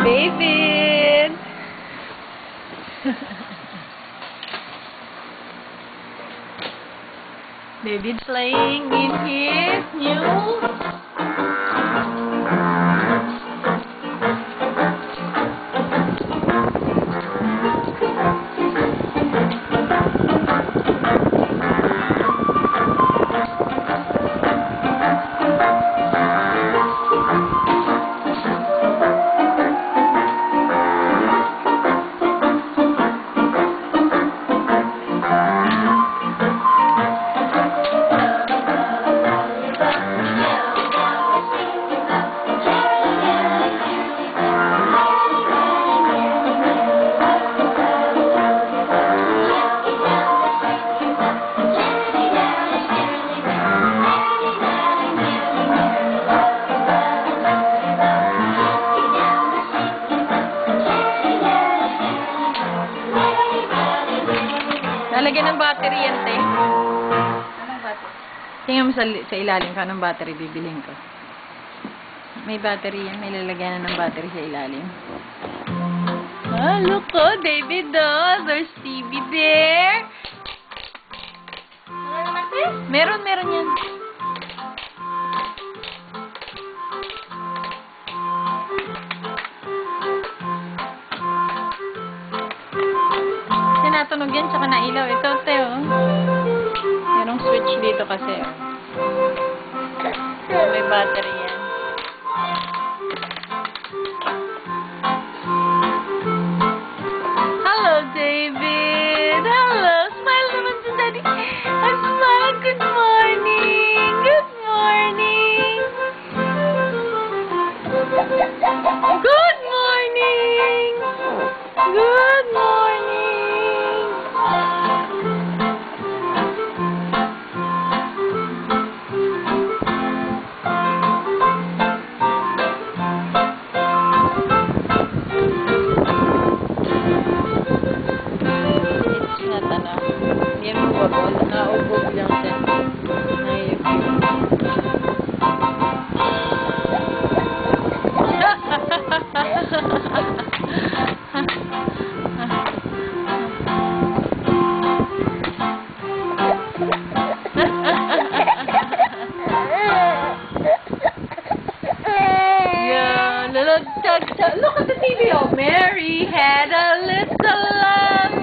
David! David playing in his new lalagyan ng battery yan, te. Anong battery? Tingnan mo sa ilalim ka ng battery bibilhin ko. May battery yan. May lalagyan na ng battery sa ilalim. Ah, look ko, David, oh. There's TV there. Ano naman, te? Meron yan. Natunog yan, tsaka nailaw. Ito, Teo. Merong switch dito kasi. May battery yan. Hello, David! Hello! Smile naman si Daddy. Smile! Good morning! Good morning! Good morning! Good morning! Naubog lang siya. Yeah, look at the TV. Oh, Mary had a little lamb.